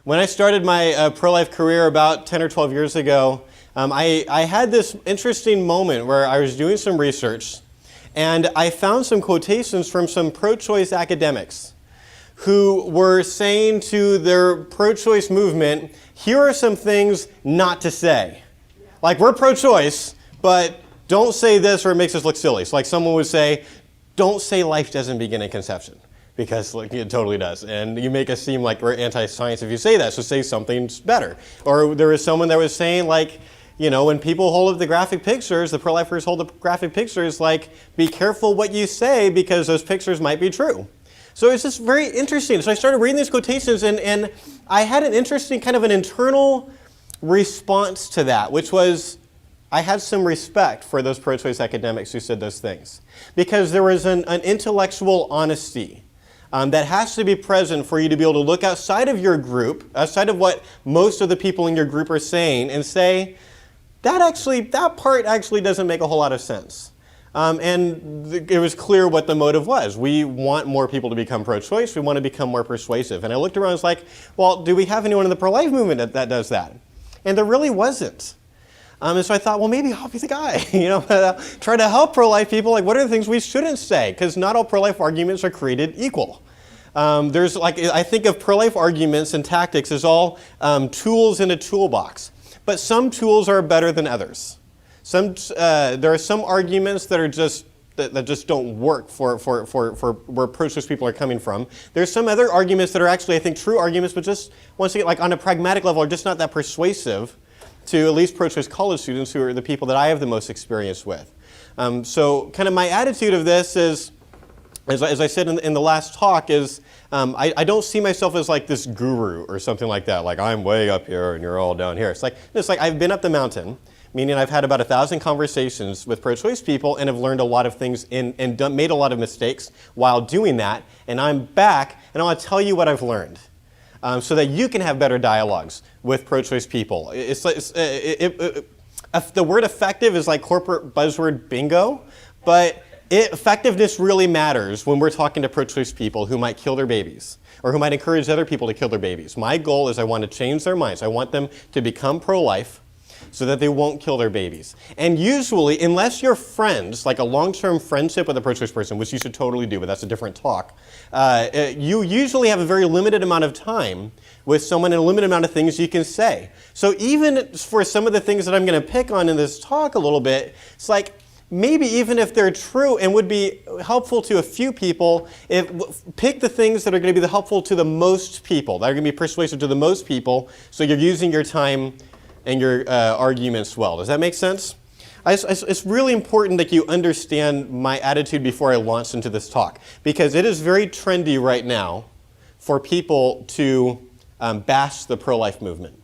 When I started my pro-life career about 10 or 12 years ago, I had this interesting moment where I was doing some research and I found some quotations from some pro-choice academics who were saying to their pro-choice movement, here are some things not to say. Like, we're pro-choice, but don't say this or it makes us look silly. So like someone would say, don't say life doesn't begin in conception, because like, it totally does. And you make us seem like we're anti-science if you say that, so say something better. Or there was someone that was saying, like, you know, when people hold up the graphic pictures, the pro-lifers hold up graphic pictures, like, be careful what you say because those pictures might be true. So it's just very interesting. So I started reading these quotations and I had an interesting kind of an internal response to that, which was, I had some respect for those pro-choice academics who said those things. Because there was an intellectual honesty that has to be present for you to be able to look outside of your group, outside of what most of the people in your group are saying, and say, that part actually doesn't make a whole lot of sense. And it was clear what the motive was. We want more people to become pro-choice. We want to become more persuasive. And I looked around and was like, well, do we have anyone in the pro-life movement that does that? And there really wasn't. And so I thought, well, maybe I'll be the guy, you know, try to help pro-life people. Like, what are the things we shouldn't say? Because not all pro-life arguments are created equal. There's like, I think of pro-life arguments and tactics as all tools in a toolbox. But some tools are better than others. There are some arguments that are just that just don't work for where pro-choice people are coming from. There's some other arguments that are actually, I think, true arguments, but just once again, like on a pragmatic level, are just not that persuasive to at least pro-choice college students, who are the people that I have the most experience with. So kind of my attitude of this is, as I said in the last talk, is I don't see myself as like this guru or something like that, like I'm way up here and you're all down here. It's like I've been up the mountain, meaning I've had about 1,000 conversations with pro-choice people and have learned a lot of things and made a lot of mistakes while doing that, and I'm back and I want to tell you what I've learned. So that you can have better dialogues with pro-choice people. The word effective is like corporate buzzword bingo, but effectiveness really matters when we're talking to pro-choice people who might kill their babies or who might encourage other people to kill their babies. My goal is I want to change their minds. I want them to become pro-life so that they won't kill their babies. And usually, unless you're friends, like a long-term friendship with a pro-choice person, which you should totally do, but that's a different talk, you usually have a very limited amount of time with someone and a limited amount of things you can say. So even for some of the things that I'm going to pick on in this talk a little bit, it's like, maybe even if they're true and would be helpful to a few people, pick the things that are going to be helpful to the most people, that are going to be persuasive to the most people, so you're using your time and your arguments well. Does that make sense? It's really important that you understand my attitude before I launch into this talk, because it is very trendy right now for people to bash the pro-life movement,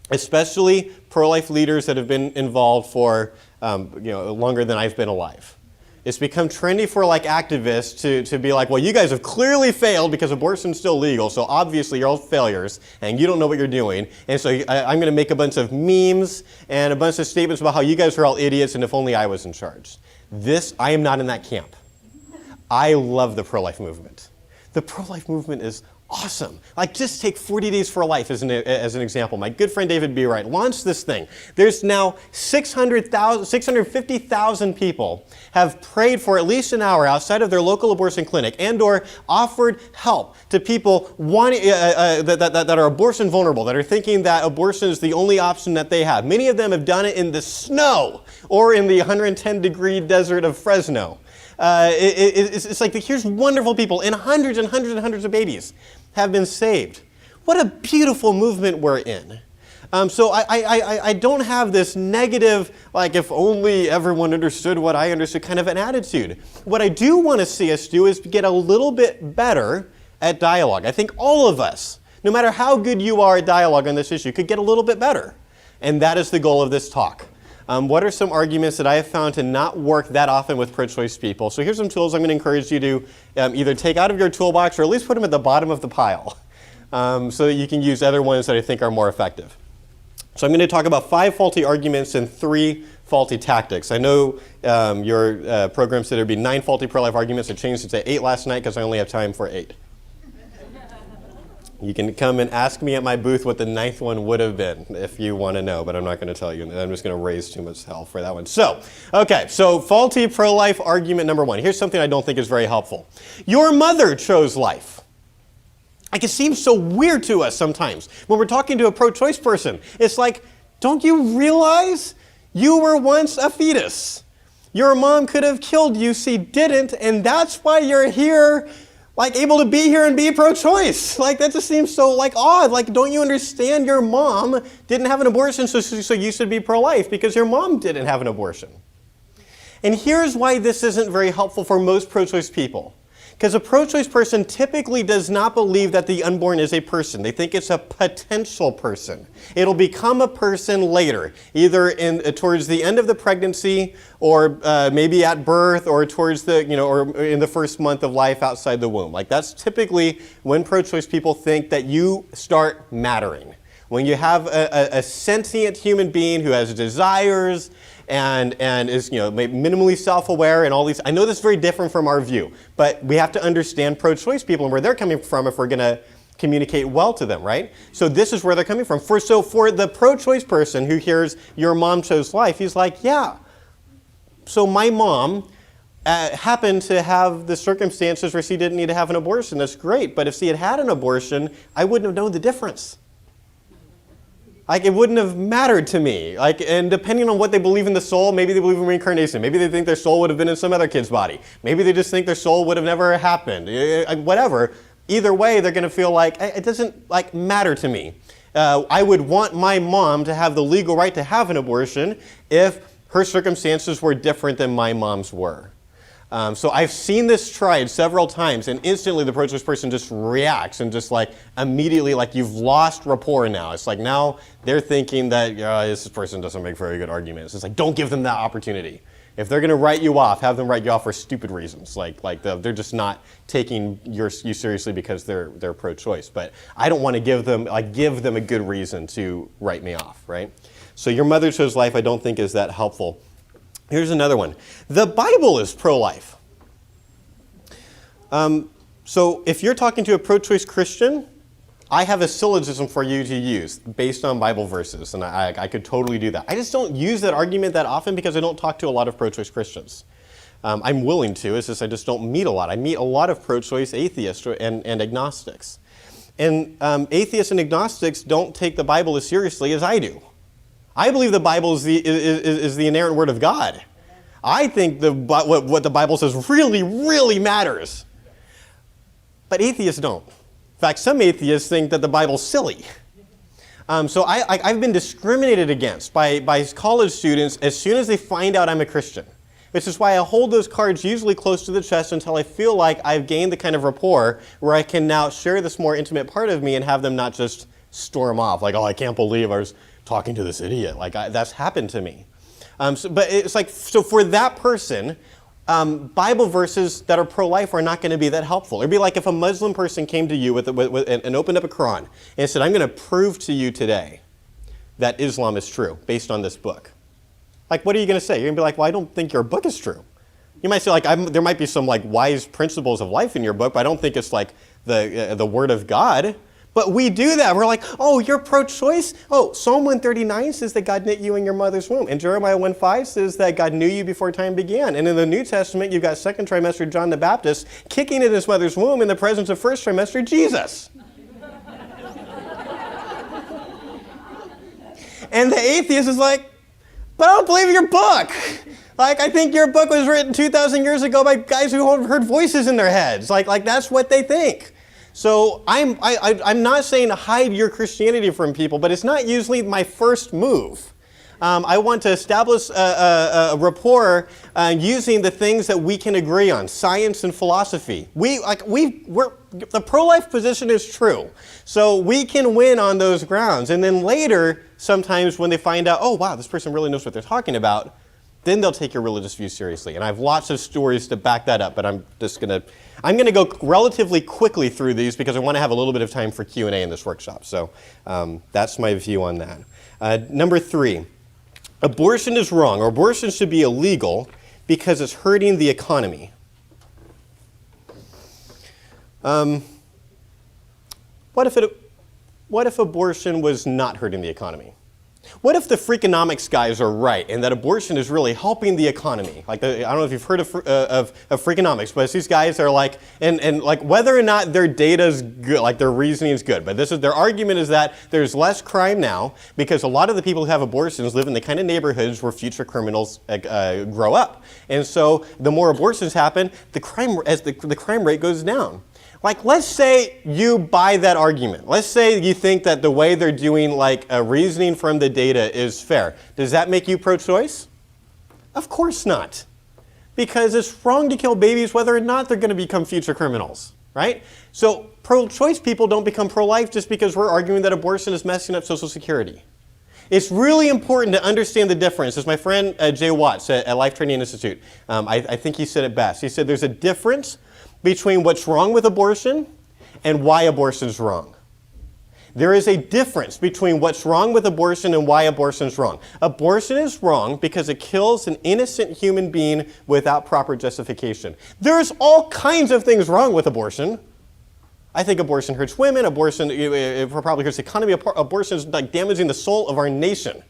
especially pro-life leaders that have been involved for longer than I've been alive. It's become trendy for like activists to be like, well, you guys have clearly failed because abortion's still legal, so obviously you're all failures and you don't know what you're doing. And so I'm going to make a bunch of memes and a bunch of statements about how you guys are all idiots and if only I was in charge. I am not in that camp. I love the pro-life movement. The pro-life movement is awesome. Like, just take 40 Days for Life as an example. My good friend David B. Wright launched this thing. There's now 650,000 people have prayed for at least an hour outside of their local abortion clinic and or offered help to people wanting, that are abortion vulnerable, that are thinking that abortion is the only option that they have. Many of them have done it in the snow or in the 110-degree desert of Fresno. It's like, here's wonderful people, and hundreds and hundreds and hundreds of babies have been saved. What a beautiful movement we're in. So I don't have this negative, like, if only everyone understood what I understood kind of an attitude. What I do want to see us do is get a little bit better at dialogue. I think all of us, no matter how good you are at dialogue on this issue, could get a little bit better. And that is the goal of this talk. What are some arguments that I have found to not work that often with pro-choice people? So here's some tools I'm going to encourage you to either take out of your toolbox or at least put them at the bottom of the pile so that you can use other ones that I think are more effective. So I'm going to talk about 5 faulty arguments and 3 faulty tactics. I know your program said there'd be 9 faulty pro-life arguments. I changed it to 8 last night because I only have time for 8. You can come and ask me at my booth what the 9th one would have been if you want to know, but I'm not going to tell you. I'm just going to raise too much hell for that one. So faulty pro-life argument number 1. Here's something I don't think is very helpful. Your mother chose life. Like, it seems so weird to us sometimes when we're talking to a pro-choice person. It's like, don't you realize you were once a fetus? Your mom could have killed you, she didn't, and that's why you're here, like, able to be here and be pro-choice. Like, that just seems so, like, odd. Like, don't you understand your mom didn't have an abortion, so you should be pro-life because your mom didn't have an abortion. And here's why this isn't very helpful for most pro-choice people. Because a pro-choice person typically does not believe that the unborn is a person. They think it's a potential person. It'll become a person later, either towards the end of the pregnancy, or maybe at birth, or towards or in the first month of life outside the womb. Like, that's typically when pro-choice people think that you start mattering. When you have a sentient human being who has desires and is minimally self-aware and all these. I know this is very different from our view, but we have to understand pro-choice people and where they're coming from if we're going to communicate well to them, right? So this is where they're coming from. For the pro-choice person who hears your mom chose life, he's like, yeah. So my mom happened to have the circumstances where she didn't need to have an abortion. That's great, but if she had had an abortion, I wouldn't have known the difference. Like, it wouldn't have mattered to me. Like, and depending on what they believe in the soul, maybe they believe in reincarnation. Maybe they think their soul would have been in some other kid's body. Maybe they just think their soul would have never happened. Whatever. Either way, they're going to feel like it doesn't matter to me. I would want my mom to have the legal right to have an abortion if her circumstances were different than my mom's were. So I've seen this tried several times, and instantly the pro-choice person just reacts and just immediately you've lost rapport now. It's like now they're thinking that this person doesn't make very good arguments. It's like, don't give them that opportunity. If they're going to write you off, have them write you off for stupid reasons. They're just not taking you seriously because they're pro-choice. But I don't want to give them a good reason to write me off, right? So your mother chose life, I don't think is that helpful. Here's another one. The Bible is pro-life. So if you're talking to a pro-choice Christian, I have a syllogism for you to use based on Bible verses, and I could totally do that. I just don't use that argument that often because I don't talk to a lot of pro-choice Christians. I'm willing to, it's just I just don't meet a lot. I meet a lot of pro-choice atheists and agnostics. And atheists and agnostics don't take the Bible as seriously as I do. I believe the Bible is the inerrant word of God. I think what the Bible says really, really matters. But atheists don't. In fact, some atheists think that the Bible's silly. So I've been discriminated against by college students as soon as they find out I'm a Christian. Which is why I hold those cards usually close to the chest until I feel like I've gained the kind of rapport where I can now share this more intimate part of me and have them not just storm off. Like, oh, I can't believe I was talking to this idiot. That's happened to me. But it's so for that person, Bible verses that are pro-life are not going to be that helpful. It'd be like if a Muslim person came to you and opened up a Quran and said, I'm going to prove to you today that Islam is true based on this book. What are you going to say? You're going to be like, well, I don't think your book is true. You might say, there might be some wise principles of life in your book, but I don't think it's the word of God. But we do that. We're like, oh, you're pro-choice? Oh, Psalm 139 says that God knit you in your mother's womb. And Jeremiah 1:5 says that God knew you before time began. And in the New Testament, you've got second trimester John the Baptist kicking in his mother's womb in the presence of first trimester Jesus. And the atheist is like, but I don't believe your book. I think your book was written 2,000 years ago by guys who heard voices in their heads. That's what they think. So I'm not saying to hide your Christianity from people, but it's not usually my first move. I want to establish a rapport using the things that we can agree on, science and philosophy. The pro-life position is true, so we can win on those grounds. And then later, sometimes when they find out, oh wow, this person really knows what they're talking about, then they'll take your religious views seriously. And I have lots of stories to back that up, but I'm going to go relatively quickly through these because I want to have a little bit of time for Q&A in this workshop. So that's my view on that. Number 3, abortion is wrong, or abortion should be illegal because it's hurting the economy. What if abortion was not hurting the economy? What if the Freakonomics guys are right and that abortion is really helping the economy? Like, I don't know if you've heard of Freakonomics, but it's these guys that are like, and like whether or not their data's good, like their reasoning is good, but their argument is that there's less crime now because a lot of the people who have abortions live in the kind of neighborhoods where future criminals grow up. And so the more abortions happen, the crime rate goes down. Like, let's say you buy that argument. Let's say you think that the way they're doing like a reasoning from the data is fair. Does that make you pro-choice? Of course not. Because it's wrong to kill babies whether or not they're going to become future criminals, right? So pro-choice people don't become pro-life just because we're arguing that abortion is messing up Social Security. It's really important to understand the difference. As my friend Jay Watts at Life Training Institute, I think he said it best. He said there's a difference between what's wrong with abortion and why abortion is wrong. There is a difference between what's wrong with abortion and why abortion is wrong. Abortion is wrong because it kills an innocent human being without proper justification. There's all kinds of things wrong with abortion. I think abortion hurts women. Abortion it probably hurts the economy. Abortion is like damaging the soul of our nation.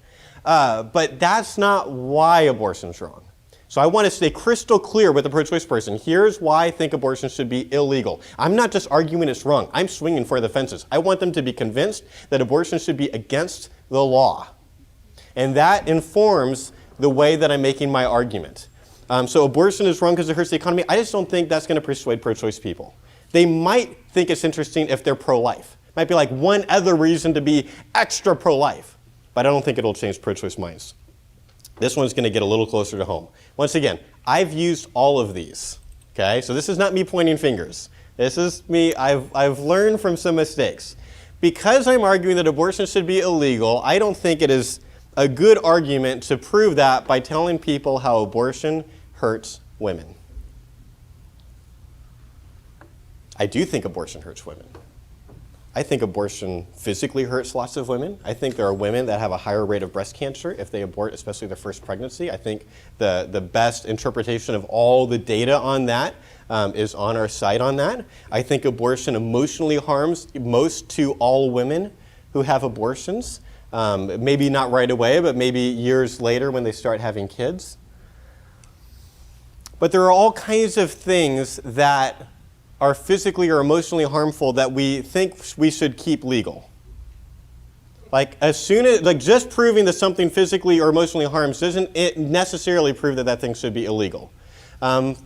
But that's not why abortion is wrong. So I want to stay crystal clear with the pro-choice person. Here's why I think abortion should be illegal. I'm not just arguing it's wrong. I'm swinging for the fences. I want them to be convinced that abortion should be against the law. And that informs the way that I'm making my argument. So abortion is wrong because it hurts the economy. I just don't think that's going to persuade pro-choice people. They might think it's interesting if they're pro-life. Might be like one other reason to be extra pro-life. But I don't think it'll change pro-choice minds. This one's going to get a little closer to home. Once again, I've used all of these, okay? So this is not me pointing fingers. This is me, I've learned from some mistakes. Because I'm arguing that abortion should be illegal, I don't think it is a good argument to prove that by telling people how abortion hurts women. I do think abortion hurts women. I think abortion physically hurts lots of women. I think there are women that have a higher rate of breast cancer if they abort, especially their first pregnancy. I think the best interpretation of all the data on that is on our site on that. I think abortion emotionally harms most to all women who have abortions. Maybe not right away, but maybe years later when they start having kids. But there are all kinds of things that are physically or emotionally harmful that we think we should keep legal. Like just proving that something physically or emotionally harms doesn't it necessarily prove that that thing should be illegal.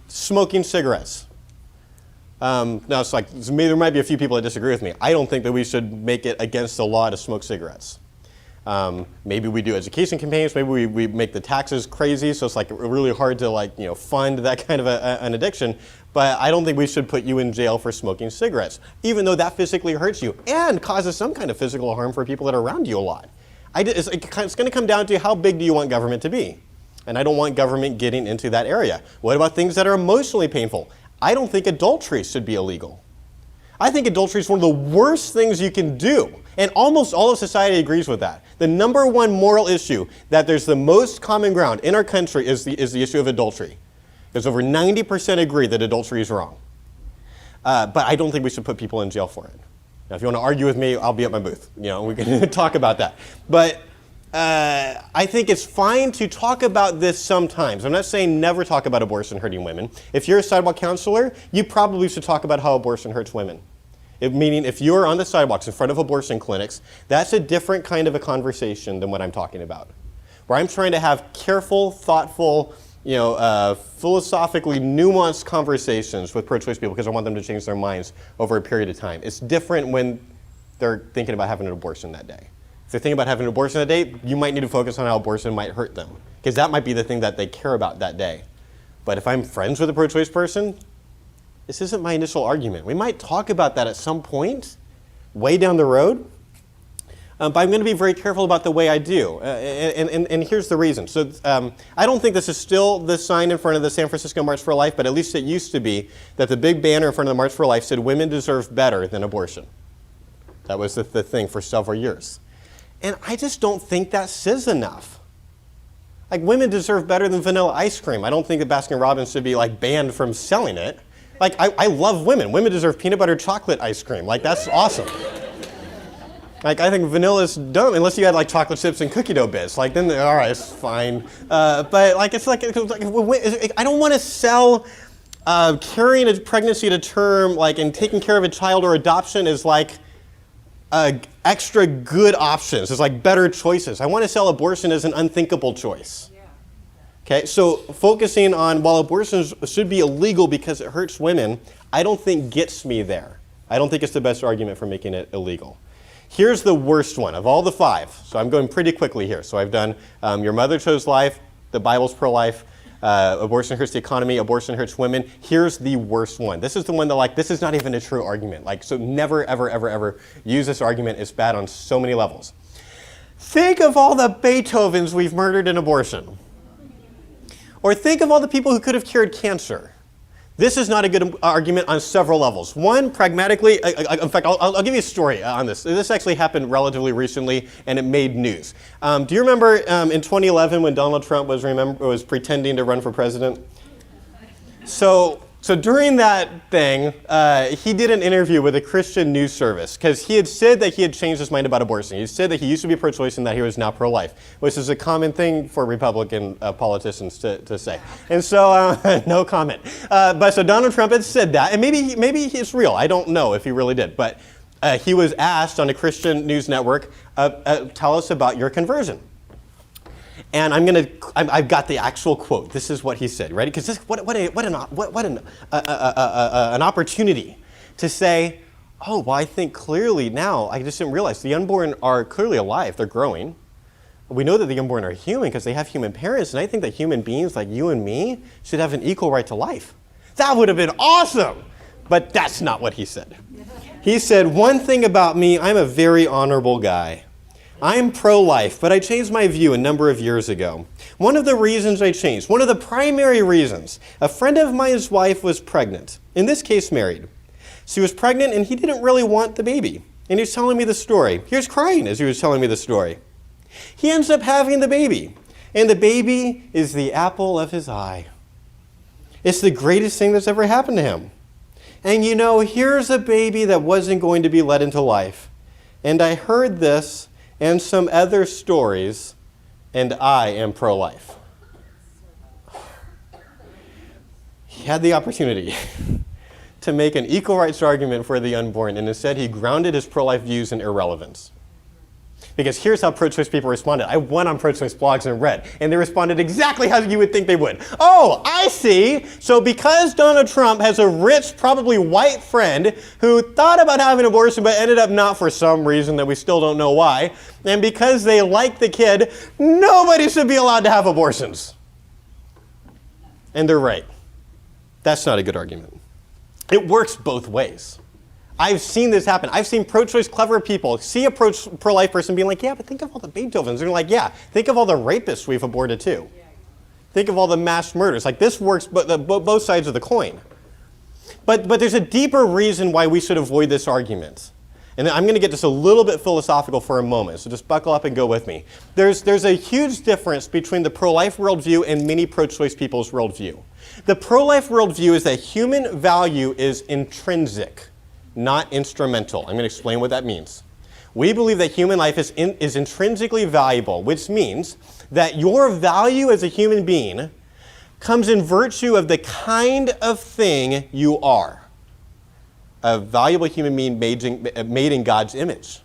Smoking cigarettes. Now it's like there might be a few people that disagree with me. I don't think that we should make it against the law to smoke cigarettes. Maybe we do education campaigns. Maybe we make the taxes crazy, so it's like really hard to fund that kind of an addiction. But I don't think we should put you in jail for smoking cigarettes, even though that physically hurts you and causes some kind of physical harm for people that are around you a lot. It's going to come down to how big do you want government to be, and I don't want government getting into that area. What about things that are emotionally painful? I don't think adultery should be illegal. I think adultery is one of the worst things you can do. And almost all of society agrees with that. The number one moral issue that there's the most common ground in our country is the issue of adultery. Because over 90% agree that adultery is wrong. But I don't think we should put people in jail for it. Now, if you want to argue with me, I'll be at my booth. We can talk about that. But I think it's fine to talk about this sometimes. I'm not saying never talk about abortion hurting women. If you're a sidewalk counselor, you probably should talk about how abortion hurts women. Meaning if you're on the sidewalks in front of abortion clinics, that's a different kind of a conversation than what I'm talking about. Where I'm trying to have careful, thoughtful, philosophically nuanced conversations with pro-choice people because I want them to change their minds over a period of time. It's different when they're thinking about having an abortion that day. If they're thinking about having an abortion that day, you might need to focus on how abortion might hurt them because that might be the thing that they care about that day. But if I'm friends with a pro-choice person, this isn't my initial argument. We might talk about that at some point, way down the road, but I'm going to be very careful about the way I do. And here's the reason. So I don't think this is still the sign in front of the San Francisco March for Life, but at least it used to be that the big banner in front of the March for Life said women deserve better than abortion. That was the thing for several years. And I just don't think that says enough. Like women deserve better than vanilla ice cream. I don't think that Baskin-Robbins should be banned from selling it. I love women. Women deserve peanut butter chocolate ice cream. That's awesome. Like, I think vanilla is dumb unless you had like chocolate chips and cookie dough bits. Like, then all right, it's fine. But like, it's like I don't want to sell carrying a pregnancy to term, like, and taking care of a child or adoption is like extra good options. It's like better choices. I want to sell abortion as an unthinkable choice. Okay, so focusing on, while abortions should be illegal because it hurts women, I don't think gets me there. I don't think it's the best argument for making it illegal. Here's the worst one of all the 5. So I'm going pretty quickly here. So I've done your mother chose life, the Bible's pro-life, abortion hurts the economy, abortion hurts women. Here's the worst one. This is the one that, like, this is not even a true argument. Like, so never, ever, ever, ever use this argument. It's bad on so many levels. Think of all the Beethovens we've murdered in abortion. Or think of all the people who could have cured cancer. This is not a good argument on several levels. One, pragmatically, in fact, I'll give you a story on this. This actually happened relatively recently, and it made news. Do you remember in 2011 when Donald Trump was pretending to run for president? So during that thing, he did an interview with a Christian news service because he had said that he had changed his mind about abortion. He said that he used to be pro-choice and that he was now pro-life, which is a common thing for Republican politicians to say. And so, no comment. But so Donald Trump had said that, and maybe it's real. I don't know if he really did. But he was asked on a Christian news network, tell us about your conversion. And I've got the actual quote. This is what he said. Ready? Because what an opportunity to say, oh, well, I think clearly now, I just didn't realize the unborn are clearly alive. They're growing. We know that the unborn are human because they have human parents, and I think that human beings like you and me should have an equal right to life. That would have been awesome. But that's not what he said. He said, one thing about me, I'm a very honorable guy. I'm pro-life, but I changed my view a number of years ago. One of the reasons I changed, one of the primary reasons, a friend of mine's wife was pregnant, in this case married. She was pregnant and he didn't really want the baby. And he was telling me the story. He was crying as he was telling me the story. He ends up having the baby, and the baby is the apple of his eye. It's the greatest thing that's ever happened to him. And you know, here's a baby that wasn't going to be let into life. And I heard this and some other stories, and I am pro-life. He had the opportunity to make an equal rights argument for the unborn, and instead he grounded his pro-life views in irrelevance. Because here's how pro-choice people responded. I went on pro-choice blogs and read, and they responded exactly how you would think they would. Oh, I see. So because Donald Trump has a rich, probably white friend who thought about having an abortion but ended up not for some reason that we still don't know why, and because they like the kid, nobody should be allowed to have abortions. And they're right. That's not a good argument. It works both ways. I've seen this happen. I've seen pro-choice clever people see a pro-life person being like, yeah, but think of all the Beethovens. They're like, yeah, think of all the rapists we've aborted too. Think of all the mass murders. Like, this works both sides of the coin. But there's a deeper reason why we should avoid this argument. And I'm going to get just a little bit philosophical for a moment, so just buckle up and go with me. There's a huge difference between the pro-life worldview and many pro-choice people's worldview. The pro-life worldview is that human value is intrinsic, not instrumental. I'm going to explain what that means. We believe that human life is intrinsically valuable, which means that your value as a human being comes in virtue of the kind of thing you are. A valuable human being made in God's image.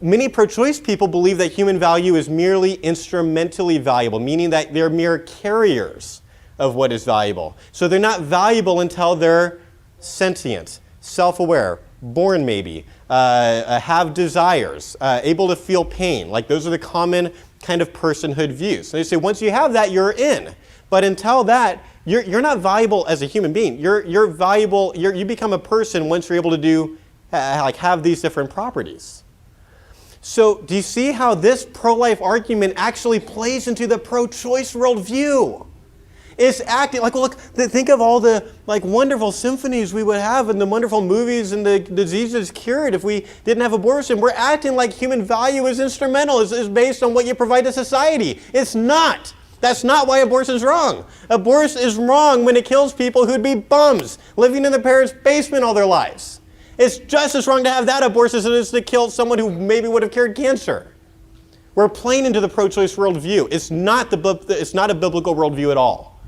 Many pro-choice people believe that human value is merely instrumentally valuable, meaning that they're mere carriers of what is valuable. So they're not valuable until they're sentient, self-aware, born maybe, have desires, able to feel pain. Like, those are the common kind of personhood views. So they say once you have that, you're in. But until that, you're not valuable as a human being. You're valuable. You become a person once you're able to do have these different properties. So do you see how this pro-life argument actually plays into the pro-choice worldview? It's acting like, well, look, think of all the wonderful symphonies we would have and the wonderful movies and the diseases cured if we didn't have abortion. We're acting like human value is instrumental, is based on what you provide to society. It's not. That's not why abortion is wrong. Abortion is wrong when it kills people who'd be bums, living in their parents' basement all their lives. It's just as wrong to have that abortion as it is to kill someone who maybe would have cured cancer. We're playing into the pro-choice worldview. It's not a biblical worldview at all.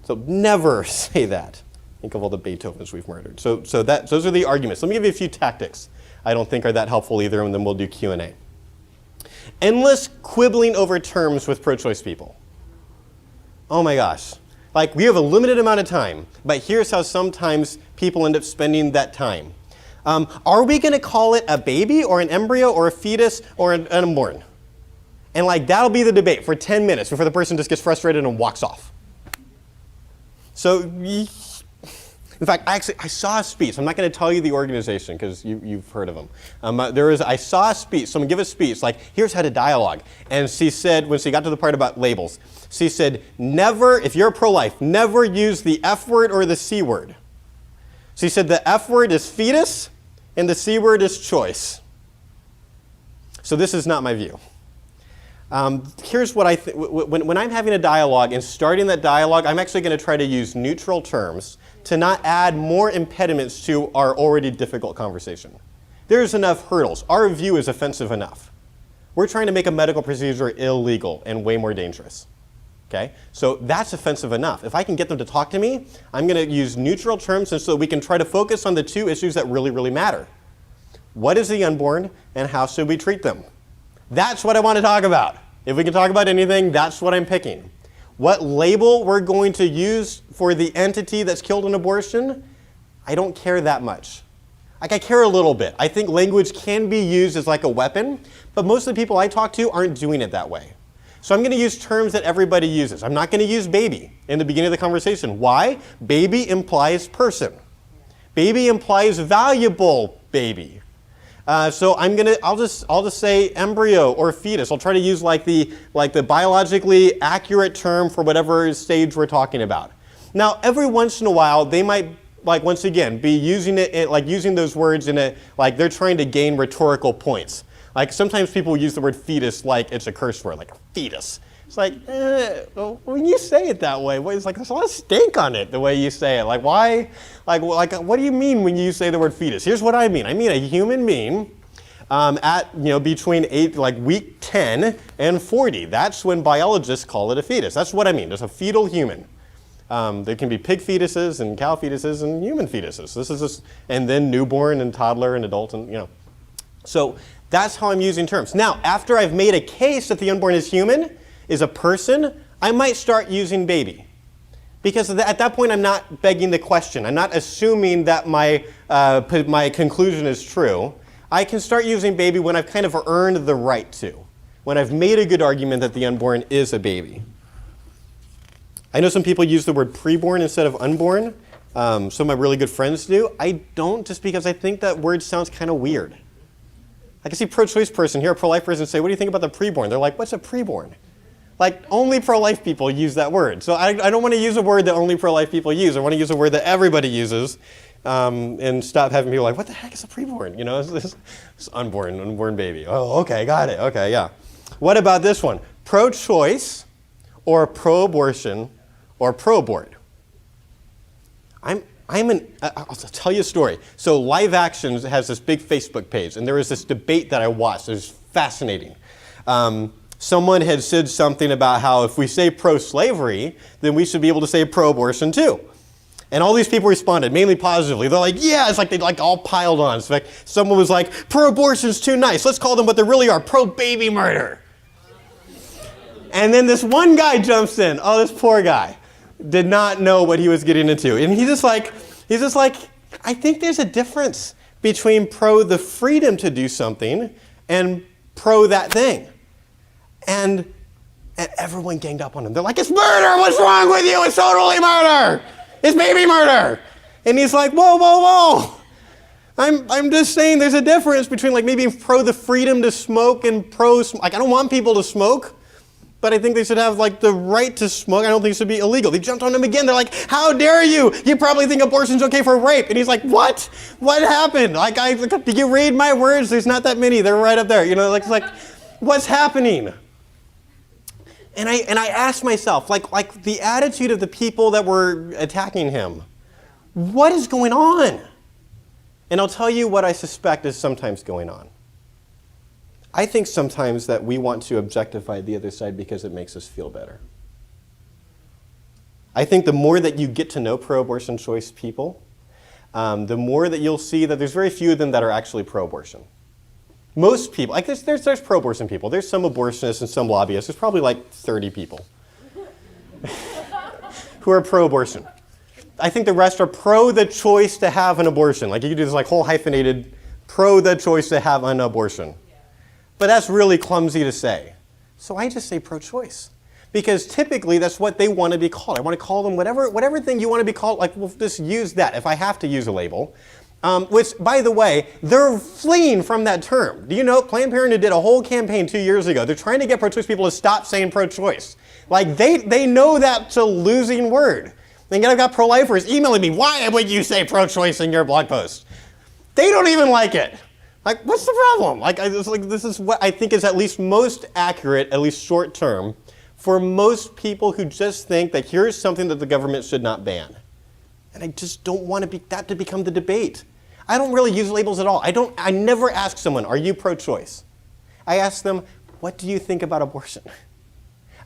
So never say that. Think of all the Beethovens we've murdered. So those are the arguments. Let me give you a few tactics I don't think are that helpful either, and then we'll do Q&A. Endless quibbling over terms with pro-choice people. Oh my gosh. Like, we have a limited amount of time, but here's how sometimes people end up spending that time. Are we going to call it a baby or an embryo or a fetus or an unborn? And like, that'll be the debate for 10 minutes before the person just gets frustrated and walks off. So, in fact, I saw a speech. I'm not going to tell you the organization because you've heard of them. I saw a speech. Someone give a speech like, here's how to dialogue. And she said, when she got to the part about labels, she said, never, if you're pro-life, never use the F word or the C word. She said the F word is fetus and the C word is choice. So this is not my view. Here's what I think. When I'm having a dialogue and starting that dialogue, I'm actually going to try to use neutral terms to not add more impediments to our already difficult conversation. There's enough hurdles. Our view is offensive enough. We're trying to make a medical procedure illegal and way more dangerous. Okay? So that's offensive enough. If I can get them to talk to me, I'm going to use neutral terms so that we can try to focus on the two issues that really, really matter. What is the unborn and how should we treat them? That's what I want to talk about. If we can talk about anything, that's what I'm picking. What label we're going to use for the entity that's killed in abortion, I don't care that much. Like, I care a little bit. I think language can be used as like a weapon, but most of the people I talk to aren't doing it that way. So I'm going to use terms that everybody uses. I'm not going to use baby in the beginning of the conversation. Why? Baby implies person. Baby implies valuable baby. So I'll just say embryo or fetus. I'll try to use like the biologically accurate term for whatever stage we're talking about. Now, every once in a while, they might, like, once again, be using it, like using those words in a, like they're trying to gain rhetorical points. Like, sometimes people use the word fetus like it's a curse word, like a fetus. It's like, well, when you say it that way, it's like there's a lot of stink on it the way you say it. Like, why? Like, what do you mean when you say the word fetus? Here's what I mean. I mean a human being at between week 10 and 40. That's when biologists call it a fetus. That's what I mean. There's a fetal human. There can be pig fetuses and cow fetuses and human fetuses. This is just, and then newborn and toddler and adult and So that's how I'm using terms. Now, after I've made a case that the unborn is human, is a person, I might start using baby. Because at that point, I'm not begging the question. I'm not assuming that my conclusion is true. I can start using baby when I've kind of earned the right to, when I've made a good argument that the unborn is a baby. I know some people use the word preborn instead of unborn. Some of my really good friends do. I don't, just because I think that word sounds kind of weird. I can see a pro-choice person here, a pro-life person say, what do you think about the preborn? They're like, what's a preborn? Like, only pro-life people use that word. So I don't want to use a word that only pro-life people use. I want to use a word that everybody uses and stop having people like, what the heck is a preborn? It's unborn baby. Oh, okay, got it. Okay, yeah. What about this one? Pro-choice or pro-abortion or pro-abort? I'll tell you a story. So Live Actions has this big Facebook page, and there was this debate that I watched. It was fascinating. Someone had said something about how if we say pro-slavery, then we should be able to say pro-abortion too. And all these people responded, mainly positively. They're like, yeah, it's like they all piled on. In fact, someone was like, pro-abortion's too nice. Let's call them what they really are, pro-baby murder. And then this one guy jumps in. Oh, this poor guy did not know what he was getting into. And he's just like, I think there's a difference between pro the freedom to do something and pro that thing. And everyone ganged up on him. They're like, it's murder! What's wrong with you? It's totally murder! It's baby murder! And he's like, whoa, whoa, whoa! I'm just saying there's a difference between like maybe pro the freedom to smoke and pro, like I don't want people to smoke, but I think they should have like the right to smoke. I don't think it should be illegal. They jumped on him again. They're like, how dare you? You probably think abortion's okay for rape. And he's like, what? What happened? Like, did you read my words? There's not that many. They're right up there. It's like, what's happening? And I asked myself, like the attitude of the people that were attacking him, what is going on? And I'll tell you what I suspect is sometimes going on. I think sometimes that we want to objectify the other side because it makes us feel better. I think the more that you get to know pro-abortion choice people, the more that you'll see that there's very few of them that are actually pro-abortion. Most people, like there's pro-abortion people. There's some abortionists and some lobbyists. There's probably like 30 people who are pro-abortion. I think the rest are pro the choice to have an abortion. Like you could do this like whole hyphenated pro the choice to have an abortion. But that's really clumsy to say. So I just say pro-choice. Because typically that's what they want to be called. I want to call them whatever thing you want to be called, like we'll just use that if I have to use a label. Which, by the way, they're fleeing from that term. Do you know, Planned Parenthood did a whole campaign 2 years ago. They're trying to get pro-choice people to stop saying pro-choice. Like they know that's a losing word. And yet I've got pro-lifers emailing me, why would you say pro-choice in your blog post? They don't even like it. Like, what's the problem? This is what I think is at least most accurate, at least short term, for most people who just think that here's something that the government should not ban. And I just don't want that to become the debate. I don't really use labels at all. I never ask someone, are you pro-choice? I ask them, what do you think about abortion?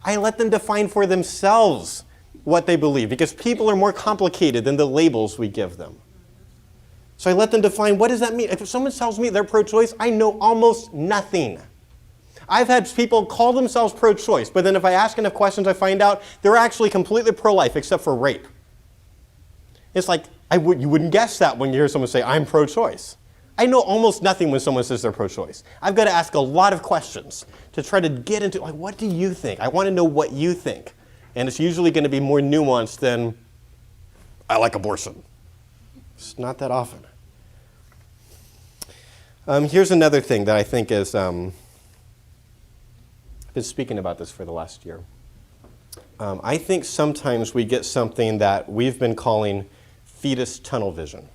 I let them define for themselves what they believe, because people are more complicated than the labels we give them. So I let them define, what does that mean? If someone tells me they're pro-choice, I know almost nothing. I've had people call themselves pro-choice, but then if I ask enough questions, I find out they're actually completely pro-life except for rape. It's like, you wouldn't guess that when you hear someone say, I'm pro-choice. I know almost nothing when someone says they're pro-choice. I've got to ask a lot of questions to try to get into, like, what do you think? I want to know what you think. And it's usually going to be more nuanced than, I like abortion. It's not that often. Here's another thing that I think is, I've been speaking about this for the last year. I think sometimes we get something that we've been calling fetus tunnel vision.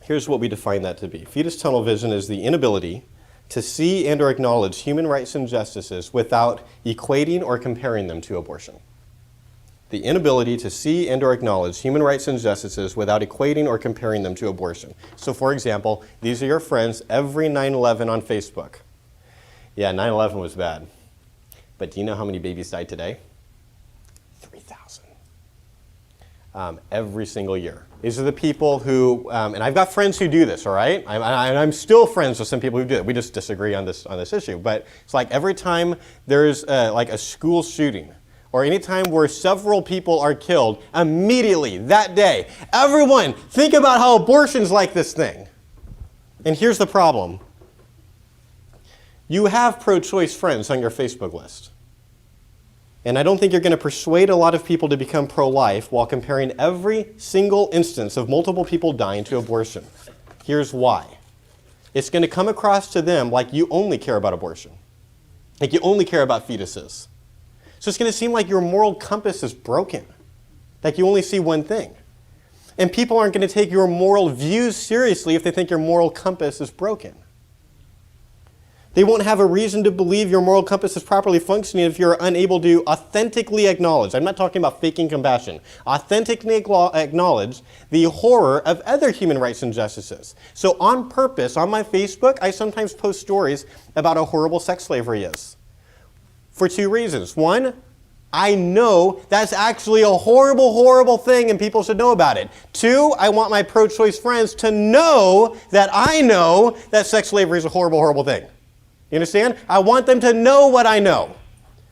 Here's what we define that to be. Fetus tunnel vision is the inability to see and or acknowledge human rights and injustices without equating or comparing them to abortion. The inability to see and or acknowledge human rights and injustices without equating or comparing them to abortion. So for example, these are your friends every 9/11 on Facebook. Yeah, 9/11 was bad. But do you know how many babies died today? 3,000. Every single year. These are the people who, and I've got friends who do this, all right? I'm still friends with some people who do it. We just disagree on this issue. But it's like every time there's like a school shooting, or any time where several people are killed, immediately that day, everyone think about how abortion's like this thing. And here's the problem. You have pro-choice friends on your Facebook list. And I don't think you're going to persuade a lot of people to become pro-life while comparing every single instance of multiple people dying to abortion. Here's why. It's going to come across to them like you only care about abortion. Like you only care about fetuses. So it's going to seem like your moral compass is broken. Like you only see one thing. And people aren't going to take your moral views seriously if they think your moral compass is broken. They won't have a reason to believe your moral compass is properly functioning if you're unable to authentically acknowledge. I'm not talking about faking compassion. Authentically acknowledge the horror of other human rights injustices. So on purpose, on my Facebook, I sometimes post stories about how horrible sex slavery is. For two reasons. One, I know that's actually a horrible, horrible thing and people should know about it. Two, I want my pro-choice friends to know that I know that sex slavery is a horrible, horrible thing. You understand? I want them to know what I know,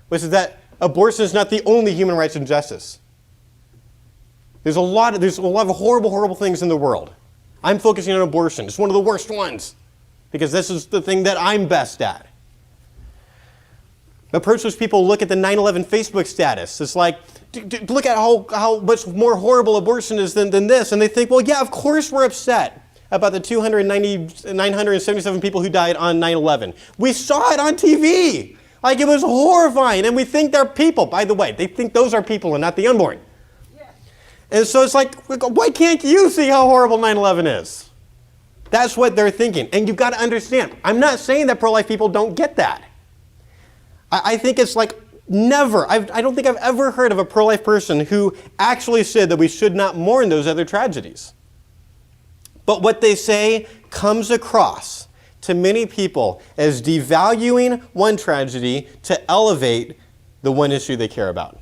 which is that abortion is not the only human rights injustice. There's a lot of horrible, horrible things in the world. I'm focusing on abortion. It's one of the worst ones because this is the thing that I'm best at. But pro-choice people look at the 9/11 Facebook status. It's like, look at how much more horrible abortion is than this. And they think, well, yeah, of course we're upset about the 977 people who died on 9/11. We saw it on TV. Like, it was horrifying. And we think they're people. By the way, they think those are people and not the unborn. Yeah. And so it's like, why can't you see how horrible 9/11 is? That's what they're thinking. And you've got to understand, I'm not saying that pro-life people don't get that. I think it's like never, I don't think I've ever heard of a pro-life person who actually said that we should not mourn those other tragedies. But what they say comes across to many people as devaluing one tragedy to elevate the one issue they care about.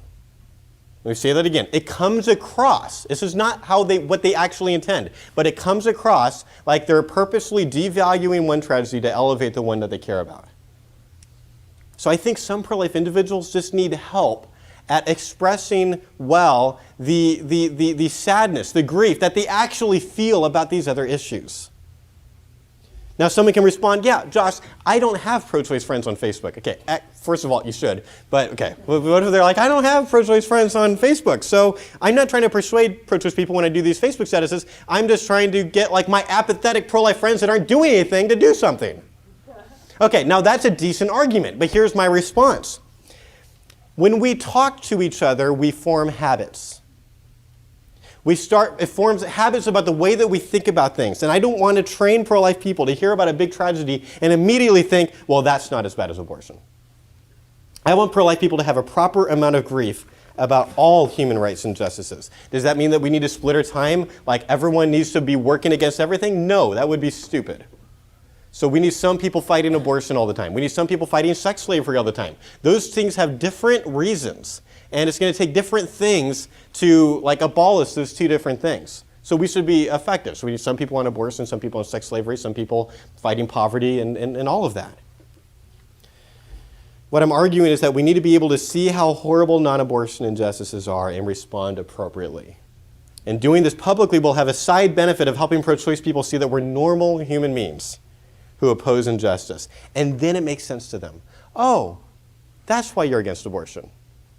Let me say that again. It comes across. This is not what they actually intend, but it comes across like they're purposely devaluing one tragedy to elevate the one that they care about. So I think some pro-life individuals just need help at expressing well the sadness, the grief that they actually feel about these other issues. Now someone can respond, yeah, Josh, I don't have pro-choice friends on Facebook. Okay, first of all, you should. But okay, what if they're like, I don't have pro-choice friends on Facebook, so I'm not trying to persuade pro-choice people when I do these Facebook statuses. I'm just trying to get like my apathetic pro-life friends that aren't doing anything to do something. Okay, now that's a decent argument, but here's my response. When we talk to each other, we form habits. It forms habits about the way that we think about things. And I don't want to train pro-life people to hear about a big tragedy and immediately think, well, that's not as bad as abortion. I want pro-life people to have a proper amount of grief about all human rights injustices. Does that mean that we need to split our time? Like everyone needs to be working against everything? No, that would be stupid. So we need some people fighting abortion all the time. We need some people fighting sex slavery all the time. Those things have different reasons. And it's going to take different things to like abolish those two different things. So we should be effective. So we need some people on abortion, some people on sex slavery, some people fighting poverty and all of that. What I'm arguing is that we need to be able to see how horrible non-abortion injustices are and respond appropriately. And doing this publicly will have a side benefit of helping pro-choice people see that we're normal human beings who oppose injustice. And then it makes sense to them. Oh, that's why you're against abortion.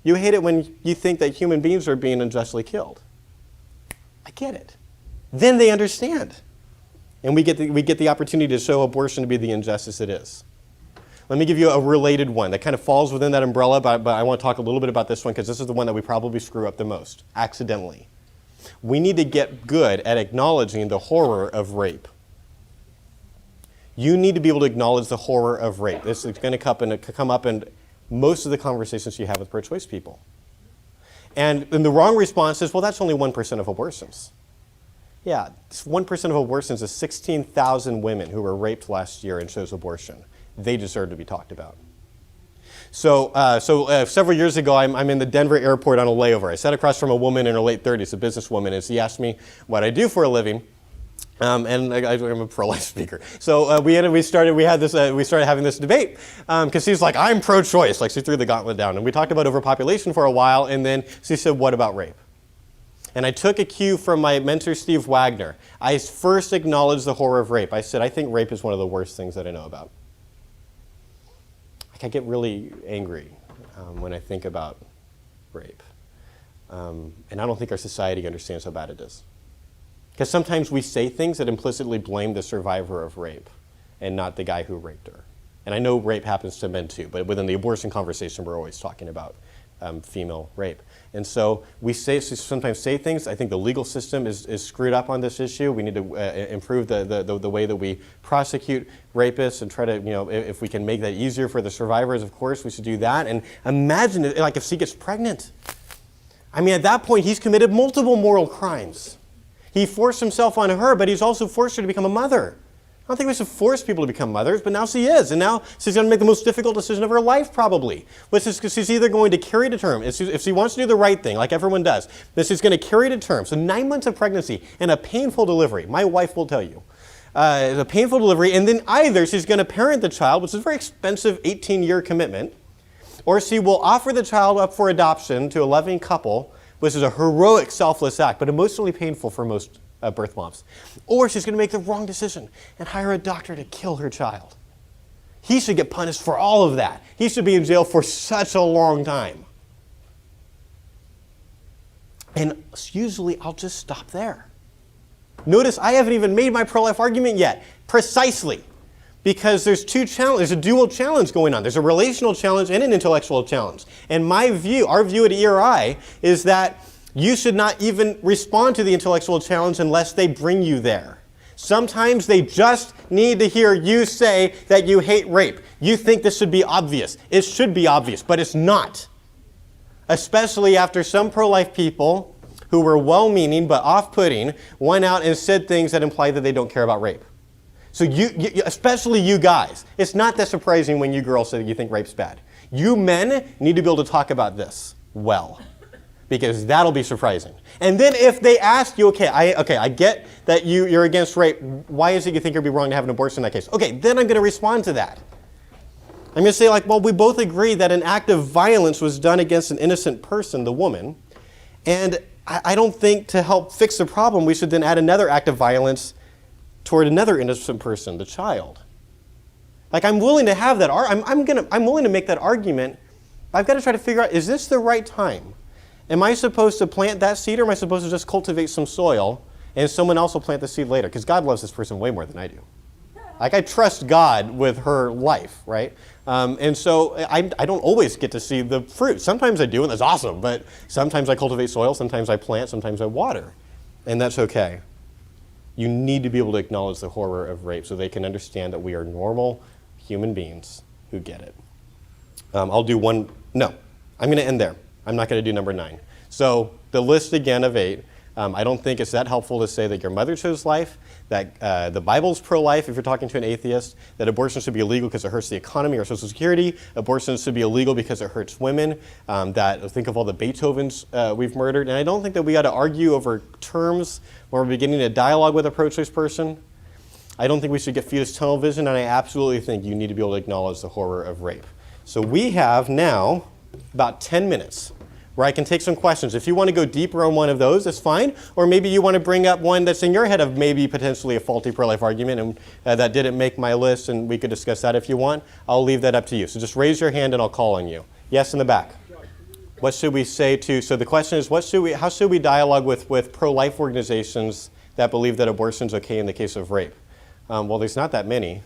You hate it when you think that human beings are being unjustly killed. I get it. Then they understand. And we get the opportunity to show abortion to be the injustice it is. Let me give you a related one that kind of falls within that umbrella, but I want to talk a little bit about this one because this is the one that we probably screw up the most, accidentally. We need to get good at acknowledging the horror of rape. You need to be able to acknowledge the horror of rape. This is going to come up in most of the conversations you have with pro-choice people. And the wrong response is, well, that's only 1% of abortions. Yeah, 1% of abortions is 16,000 women who were raped last year and chose abortion. They deserve to be talked about. So several years ago, I'm in the Denver airport on a layover. I sat across from a woman in her late 30s, a businesswoman, and she asked me what I do for a living. And I'm a pro-life speaker. So we started having this debate because she's like, I'm pro-choice. Like she threw the gauntlet down. And we talked about overpopulation for a while, and then she said, what about rape? And I took a cue from my mentor, Steve Wagner. I first acknowledged the horror of rape. I said, I think rape is one of the worst things that I know about. Like I get really angry when I think about rape. And I don't think our society understands how bad it is. Because sometimes we say things that implicitly blame the survivor of rape and not the guy who raped her. And I know rape happens to men too, but within the abortion conversation, we're always talking about female rape. And so we sometimes say things. I think the legal system is screwed up on this issue. We need to improve the way that we prosecute rapists and try to, if we can make that easier for the survivors, of course, we should do that. And imagine, like, if she gets pregnant. I mean, at that point, he's committed multiple moral crimes. He forced himself on her, but he's also forced her to become a mother. I don't think we should force people to become mothers, but now she is. And now she's going to make the most difficult decision of her life, probably. Which is because she's either going to carry to term. If she wants to do the right thing, like everyone does, then she's going to carry to term. So 9 months of pregnancy and a painful delivery. My wife will tell you. A painful delivery, and then either she's going to parent the child, which is a very expensive 18-year commitment, or she will offer the child up for adoption to a loving couple, which is a heroic, selfless act, but emotionally painful for most birth moms. Or she's going to make the wrong decision and hire a doctor to kill her child. He should get punished for all of that. He should be in jail for such a long time. And usually I'll just stop there. Notice I haven't even made my pro-life argument yet. Precisely. Because there's there's a dual challenge going on. There's a relational challenge and an intellectual challenge. And my view, our view at ERI, is that you should not even respond to the intellectual challenge unless they bring you there. Sometimes they just need to hear you say that you hate rape. You think this should be obvious. It should be obvious, but it's not. Especially after some pro-life people who were well-meaning but off-putting went out and said things that imply that they don't care about rape. So you, especially you guys, it's not that surprising when you girls say that you think rape's bad. You men need to be able to talk about this well, because that'll be surprising. And then if they ask you, okay, I get that you're against rape. Why is it you think it'd be wrong to have an abortion in that case? Okay, then I'm going to respond to that. I'm going to say, like, well, we both agree that an act of violence was done against an innocent person, the woman, and I don't think to help fix the problem, we should then add another act of violence toward another innocent person, the child. Like, I'm willing to have that. I'm willing to make that argument. I've got to try to figure out, is this the right time? Am I supposed to plant that seed, or am I supposed to just cultivate some soil and someone else will plant the seed later? Because God loves this person way more than I do. Like, I trust God with her life, right? And so I don't always get to see the fruit. Sometimes I do, and that's awesome. But sometimes I cultivate soil, sometimes I plant, sometimes I water. And that's okay. You need to be able to acknowledge the horror of rape so they can understand that we are normal human beings who get it. I'll do one. No, I'm going to end there. I'm not going to do number 9. So the list again of 8. I don't think it's that helpful to say that your mother chose life, that the Bible's pro-life if you're talking to an atheist, that abortion should be illegal because it hurts the economy or Social Security, abortion should be illegal because it hurts women, that think of all the Beethovens we've murdered. And I don't think that we got to argue over terms when we're beginning a dialogue with a pro-choice person. I don't think we should get fetus tunnel vision, and I absolutely think you need to be able to acknowledge the horror of rape. So we have now about 10 minutes where I can take some questions. If you want to go deeper on one of those, that's fine. Or maybe you want to bring up one that's in your head of maybe potentially a faulty pro-life argument and that didn't make my list, and we could discuss that if you want. I'll leave that up to you. So just raise your hand and I'll call on you. Yes, in the back. What should we say to, so the question is, how should we dialogue with pro-life organizations that believe that abortion is okay in the case of rape? Well, there's not that many.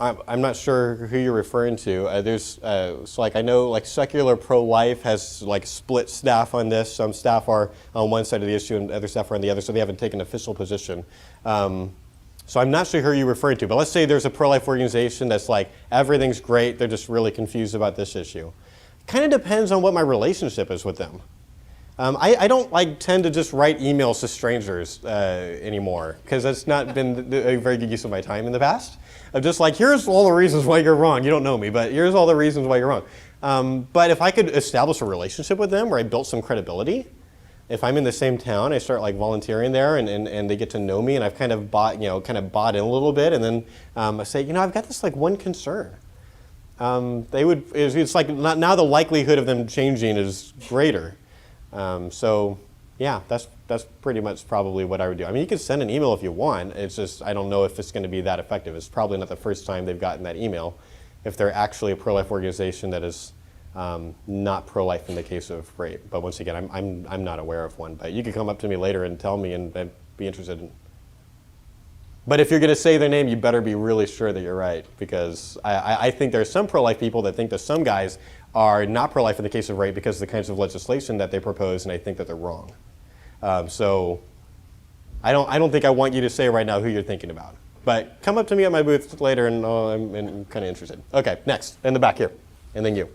I'm not sure who you're referring to. So like I know like secular pro-life has like split staff on this. Some staff are on one side of the issue and other staff are on the other, so they haven't taken an official position. So I'm not sure who you're referring to, but let's say there's a pro-life organization that's like everything's great, they're just really confused about this issue. Kind of depends on what my relationship is with them. I don't tend to just write emails to strangers anymore, because that's not been a very good use of my time in the past. I'm just like, here's all the reasons why you're wrong. You don't know me, but here's all the reasons why you're wrong. But if I could establish a relationship with them where I built some credibility, if I'm in the same town, I start volunteering there and they get to know me, and I've kind of bought in a little bit, and then I say, I've got this one concern. It's like now the likelihood of them changing is greater. So yeah, that's pretty much probably what I would do. I mean, you can send an email if you want. It's just, I don't know if it's going to be that effective. It's probably not the first time they've gotten that email if they're actually a pro-life organization that is not pro-life in the case of rape. But once again, I'm not aware of one. But you could come up to me later and tell me and be interested in. But if you're going to say their name, you better be really sure that you're right, because I think there's some pro-life people that think that some guys are not pro-life in the case of rape because of the kinds of legislation that they propose, and I think that they're wrong. So I don't think I want you to say right now who you're thinking about. But come up to me at my booth later, and I'm kind of interested. Okay, next, in the back here, and then you.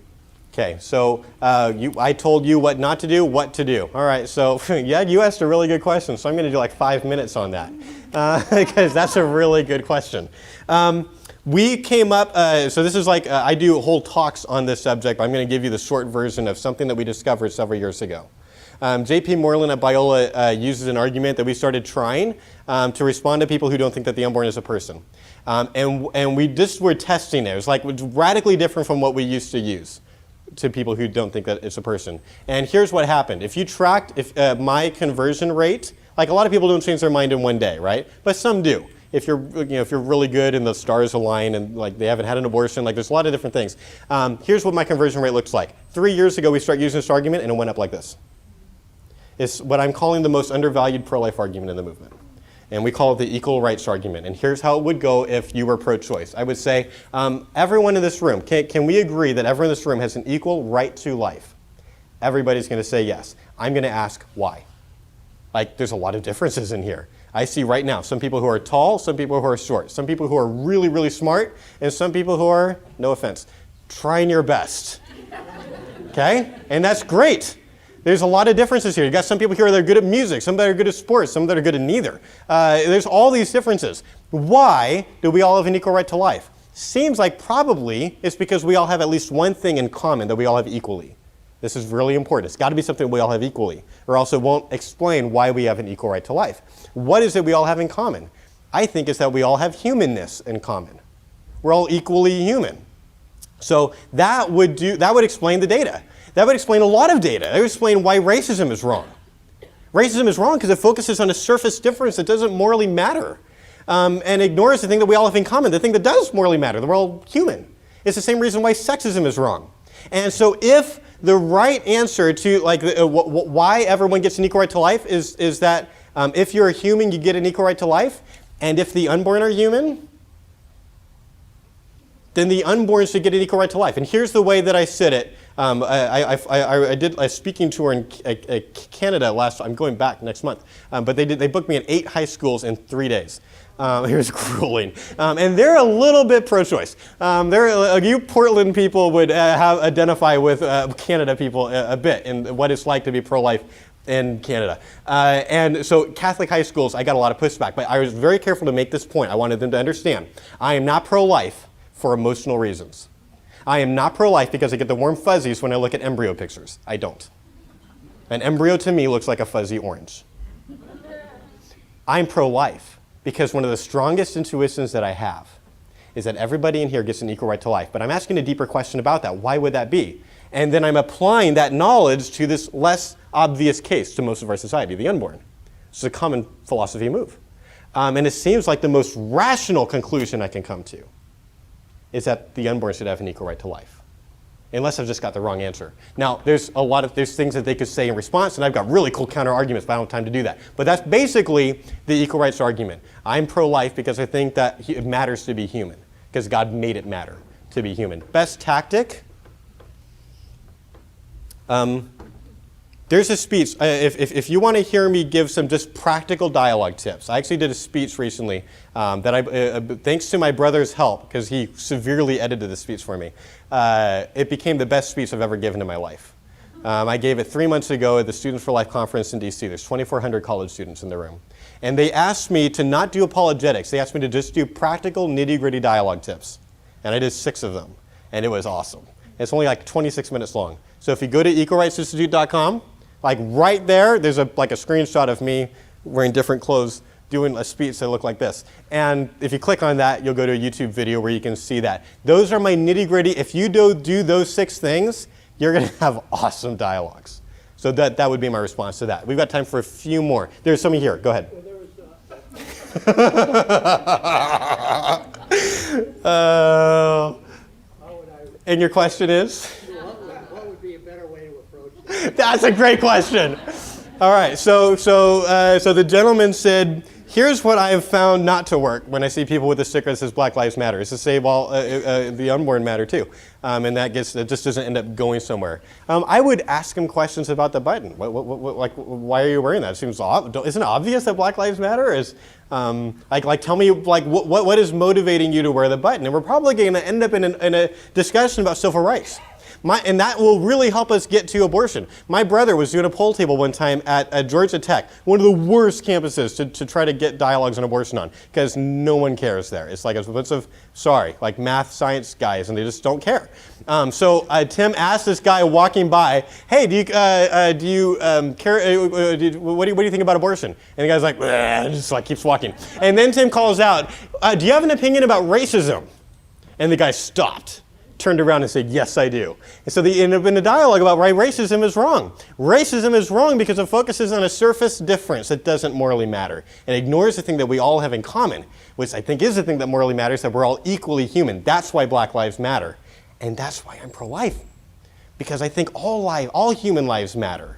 Okay, so I told you what not to do, what to do. All right, so yeah, you asked a really good question, so I'm going to do 5 minutes on that, because that's a really good question. We came up, so this is I do whole talks on this subject, but I'm going to give you the short version of something that we discovered several years ago. J.P. Moreland at Biola uses an argument that we started trying to respond to people who don't think that the unborn is a person. And we just were testing it. It was radically different from what we used to use to people who don't think that it's a person. And here's what happened. If you tracked my conversion rate, a lot of people don't change their mind in one day, right? But some do. If you're really good and the stars align and they haven't had an abortion, there's a lot of different things. Here's what my conversion rate looks like. 3 years ago, we started using this argument, and it went up like this. It's what I'm calling the most undervalued pro-life argument in the movement. And we call it the equal rights argument. And here's how it would go if you were pro-choice. I would say, everyone in this room, can we agree that everyone in this room has an equal right to life? Everybody's going to say yes. I'm going to ask why. There's a lot of differences in here. I see right now some people who are tall, some people who are short, some people who are really, really smart, and some people who are, no offense, trying your best. Okay? And that's great. There's a lot of differences here. You got some people here that are good at music, some that are good at sports, some that are good at neither. There's all these differences. Why do we all have an equal right to life? Seems like probably it's because we all have at least one thing in common that we all have equally. This is really important. It's got to be something we all have equally, or else it won't explain why we have an equal right to life. What is it we all have in common? I think it's that we all have humanness in common. We're all equally human. So that would explain the data. That would explain a lot of data. That would explain why racism is wrong. Racism is wrong because it focuses on a surface difference that doesn't morally matter, and ignores the thing that we all have in common, the thing that does morally matter, that we're all human. It's the same reason why sexism is wrong. And so if the right answer to why everyone gets an equal right to life is that if you're a human, you get an equal right to life, and if the unborn are human, then the unborn should get an equal right to life. And here's the way that I said it. I did a speaking tour in Canada I'm going back next month, but they booked me in 8 high schools in 3 days. It was grueling. And they're a little bit pro-choice. You Portland people would identify with Canada people a bit in what it's like to be pro-life in Canada. And so Catholic high schools, I got a lot of pushback, but I was very careful to make this point. I wanted them to understand. I am not pro-life for emotional reasons. I am not pro-life because I get the warm fuzzies when I look at embryo pictures. I don't. An embryo to me looks like a fuzzy orange. I'm pro-life because one of the strongest intuitions that I have is that everybody in here gets an equal right to life. But I'm asking a deeper question about that. Why would that be? And then I'm applying that knowledge to this less obvious case to most of our society, the unborn. It's a common philosophy move. And it seems like the most rational conclusion I can come to is that the unborn should have an equal right to life. Unless I've just got the wrong answer. Now, there's things that they could say in response, and I've got really cool counter arguments, but I don't have time to do that. But that's basically the equal rights argument. I'm pro-life because I think that it matters to be human, because God made it matter to be human. Best tactic? There's a speech. If you want to hear me give some just practical dialogue tips, I actually did a speech recently that thanks to my brother's help, because he severely edited the speech for me, it became the best speech I've ever given in my life. I gave it 3 months ago at the Students for Life conference in DC. There's 2,400 college students in the room. And they asked me to not do apologetics. They asked me to just do practical, nitty-gritty dialogue tips. And I did 6 of them. And it was awesome. It's only like 26 minutes long. So if you go to equalrightsinstitute.com, like right there's a screenshot of me wearing different clothes doing a speech that looked like this. And if you click on that, you'll go to a YouTube video where you can see that. Those are my nitty-gritty. If you do those 6 things, you're going to have awesome dialogues. So that would be my response to that. We've got time for a few more. There's somebody here. Go ahead. And your question is? What would be a better way to approach this? That's a great question. All right, so the gentleman said, here's what I have found not to work when I see people with a sticker that says Black Lives Matter. It's to say, well, the unborn matter too. And it just doesn't end up going somewhere. I would ask him questions about the button. Why are you wearing that? It seems isn't it obvious that Black Lives Matter? Tell me, what is motivating you to wear the button? And we're probably going to end up in a discussion about civil rights. And that will really help us get to abortion. My brother was doing a poll table one time at Georgia Tech, one of the worst campuses to try to get dialogues on abortion on, because no one cares there. It's like a bunch of, math, science guys, and they just don't care. So Tim asked this guy walking by, hey, what do you think about abortion? And the guy's like, and just keeps walking. And then Tim calls out, do you have an opinion about racism? And the guy stopped, turned around and said, yes, I do. And so they ended up in a dialogue about why racism is wrong. Racism is wrong because it focuses on a surface difference that doesn't morally matter and ignores the thing that we all have in common, which I think is the thing that morally matters, that we're all equally human. That's why Black lives matter. And that's why I'm pro-life, because I think all human lives matter.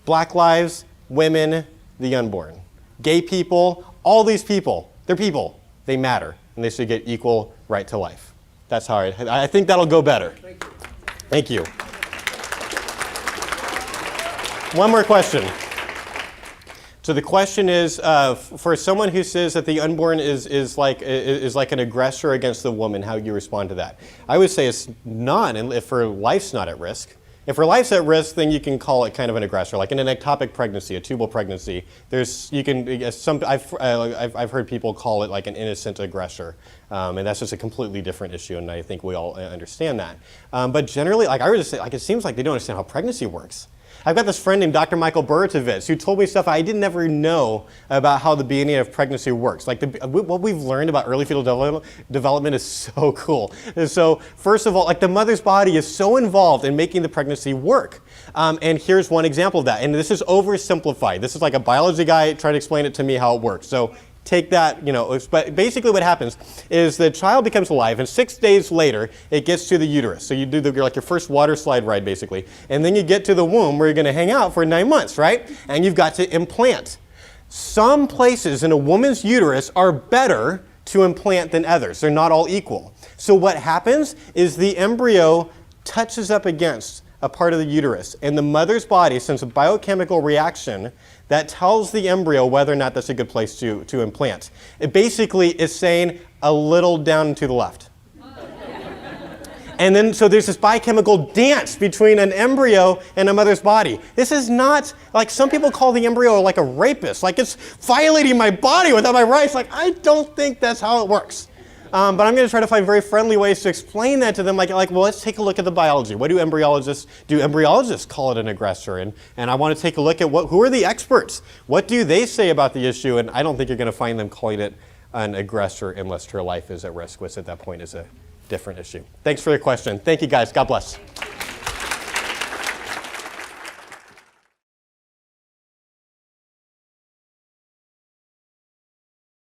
Black lives, women, the unborn, gay people, all these people, they're people. They matter, and they should get equal right to life. That's how I think that'll go better. Thank you. One more question. So the question is, for someone who says that the unborn is like an aggressor against the woman, how do you respond to that? I would say it's not, if her life's not at risk. If her life's at risk, then you can call it kind of an aggressor, like in an ectopic pregnancy, a tubal pregnancy. I've heard people call it like an innocent aggressor, and that's just a completely different issue, and I think we all understand that. But generally, like I would just say, like it seems like they don't understand how pregnancy works. I've got this friend named Dr. Michael Buritovitz who told me stuff I didn't ever know about how the beginning of pregnancy works. Like what we've learned about early fetal development is so cool. And so first of all, like the mother's body is so involved in making the pregnancy work. And here's one example of that. And this is oversimplified. This is like a biology guy trying to explain it to me how it works. So take that, but basically what happens is the child becomes alive, and 6 days later, it gets to the uterus. So you do your first water slide ride, basically. And then you get to the womb where you're going to hang out for 9 months, right? And you've got to implant. Some places in a woman's uterus are better to implant than others. They're not all equal. So what happens is the embryo touches up against a part of the uterus, and the mother's body sends a biochemical reaction that tells the embryo whether or not that's a good place to implant. It basically is saying a little down to the left. And then, so there's this biochemical dance between an embryo and a mother's body. This is not, like some people call the embryo like a rapist, like it's violating my body without my rights. Like, I don't think that's how it works. But I'm going to try to find very friendly ways to explain that to them, well, let's take a look at the biology. What do embryologists do? Embryologists call it an aggressor, and I want to take a look at who are the experts? What do they say about the issue? And I don't think you're going to find them calling it an aggressor unless her life is at risk, which at that point is a different issue. Thanks for your question. Thank you, guys. God bless.